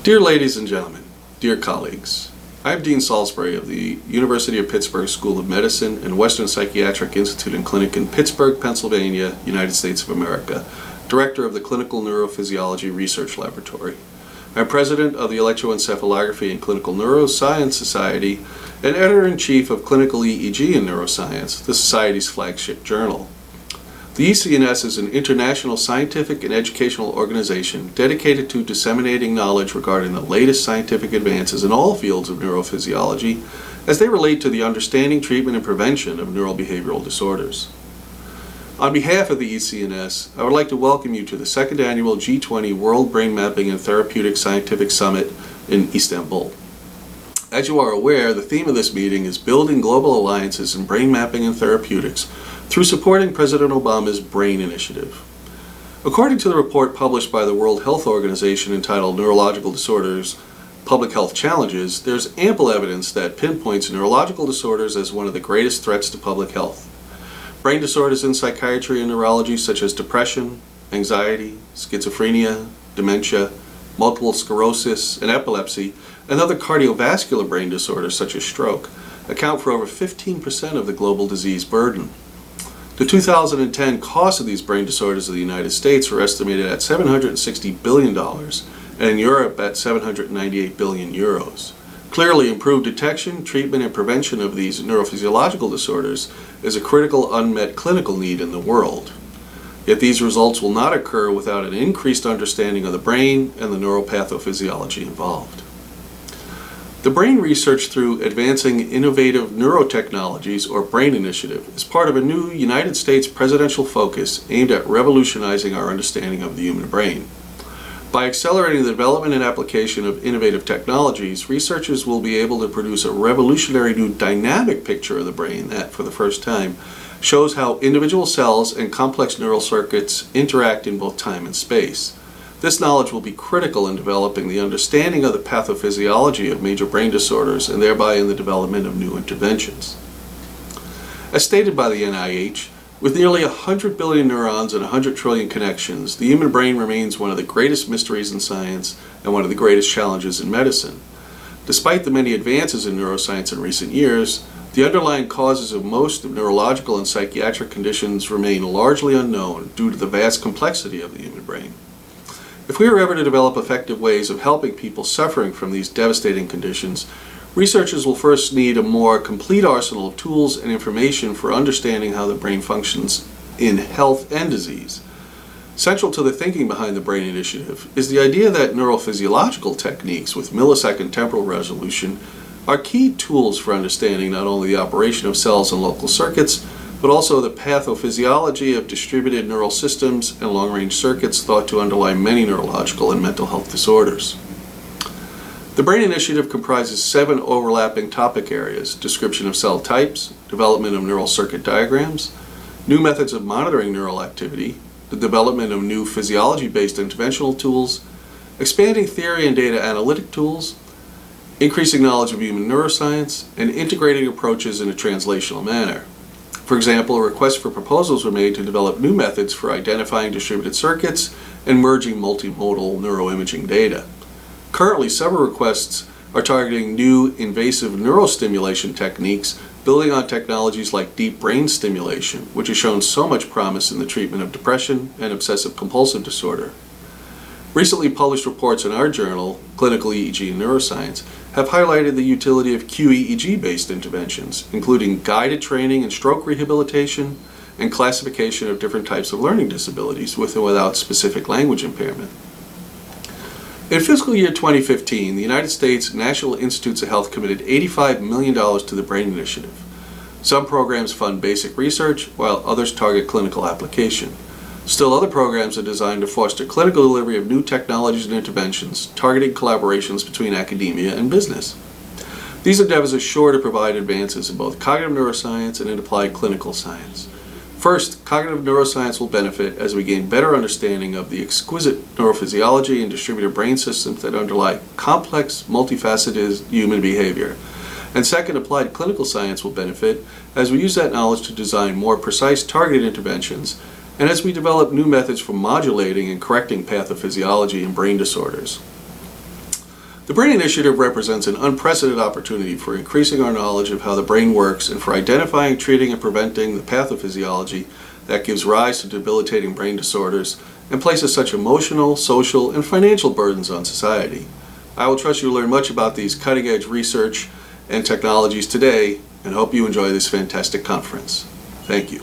Dear ladies and gentlemen, dear colleagues, I am Dean Salisbury of the University of Pittsburgh School of Medicine and Western Psychiatric Institute and Clinic in Pittsburgh, Pennsylvania, United States of America, Director of the Clinical Neurophysiology Research Laboratory. I am President of the Electroencephalography and Clinical Neuroscience Society and Editor-in-Chief of Clinical EEG and Neuroscience, the Society's flagship journal. The ECNS is an international scientific and educational organization dedicated to disseminating knowledge regarding the latest scientific advances in all fields of neurophysiology as they relate to the understanding, treatment, and prevention of neurobehavioral disorders. On behalf of the ECNS, I would like to welcome you to the second annual G20 World Brain Mapping and Therapeutic Scientific Summit in Istanbul. As you are aware, the theme of this meeting is Building Global Alliances in Brain Mapping and Therapeutics through supporting President Obama's BRAIN Initiative. According to the report published by the World Health Organization entitled Neurological Disorders, Public Health Challenges, there's ample evidence that pinpoints neurological disorders as one of the greatest threats to public health. Brain disorders in psychiatry and neurology such as depression, anxiety, schizophrenia, dementia, multiple sclerosis, and epilepsy, and other cardiovascular brain disorders such as stroke, account for over 15% of the global disease burden. The 2010 costs of these brain disorders in the United States were estimated at $760 billion, and in Europe at 798 billion euros. Clearly, improved detection, treatment, and prevention of these neurophysiological disorders is a critical unmet clinical need in the world. Yet these results will not occur without an increased understanding of the brain and the neuropathophysiology involved. The brain research through Advancing Innovative Neurotechnologies, or BRAIN Initiative, is part of a new United States presidential focus aimed at revolutionizing our understanding of the human brain. By accelerating the development and application of innovative technologies, researchers will be able to produce a revolutionary new dynamic picture of the brain that, for the first time, shows how individual cells and complex neural circuits interact in both time and space. This knowledge will be critical in developing the understanding of the pathophysiology of major brain disorders and thereby in the development of new interventions. As stated by the NIH, with nearly 100 billion neurons and 100 trillion connections, the human brain remains one of the greatest mysteries in science and one of the greatest challenges in medicine. Despite the many advances in neuroscience in recent years, the underlying causes of most neurological and psychiatric conditions remain largely unknown due to the vast complexity of the human brain. If we are ever to develop effective ways of helping people suffering from these devastating conditions, researchers will first need a more complete arsenal of tools and information for understanding how the brain functions in health and disease. Central to the thinking behind the BRAIN Initiative is the idea that neurophysiological techniques with millisecond temporal resolution are key tools for understanding not only the operation of cells and local circuits, but also the pathophysiology of distributed neural systems and long-range circuits thought to underlie many neurological and mental health disorders. The BRAIN Initiative comprises 7 overlapping topic areas: description of cell types, development of neural circuit diagrams, new methods of monitoring neural activity, the development of new physiology-based interventional tools, expanding theory and data analytic tools, increasing knowledge of human neuroscience, and integrating approaches in a translational manner. For example, requests for proposals were made to develop new methods for identifying distributed circuits and merging multimodal neuroimaging data. Currently, several requests are targeting new invasive neurostimulation techniques, building on technologies like deep brain stimulation, which has shown so much promise in the treatment of depression and obsessive-compulsive disorder. Recently published reports in our journal, Clinical EEG and Neuroscience, have highlighted the utility of QEEG-based interventions, including guided training in stroke rehabilitation and classification of different types of learning disabilities with and without specific language impairment. In fiscal year 2015, the United States National Institutes of Health committed $85 million to the BRAIN Initiative. Some programs fund basic research, while others target clinical application. Still, other programs are designed to foster clinical delivery of new technologies and interventions, targeting collaborations between academia and business. These endeavors are sure to provide advances in both cognitive neuroscience and in applied clinical science. First, cognitive neuroscience will benefit as we gain better understanding of the exquisite neurophysiology and distributed brain systems that underlie complex, multifaceted human behavior. And second, applied clinical science will benefit as we use that knowledge to design more precise, targeted interventions and as we develop new methods for modulating and correcting pathophysiology in brain disorders. The Brain Initiative represents an unprecedented opportunity for increasing our knowledge of how the brain works and for identifying, treating, and preventing the pathophysiology that gives rise to debilitating brain disorders and places such emotional, social, and financial burdens on society. I will trust you to learn much about these cutting-edge research and technologies today and hope you enjoy this fantastic conference. Thank you.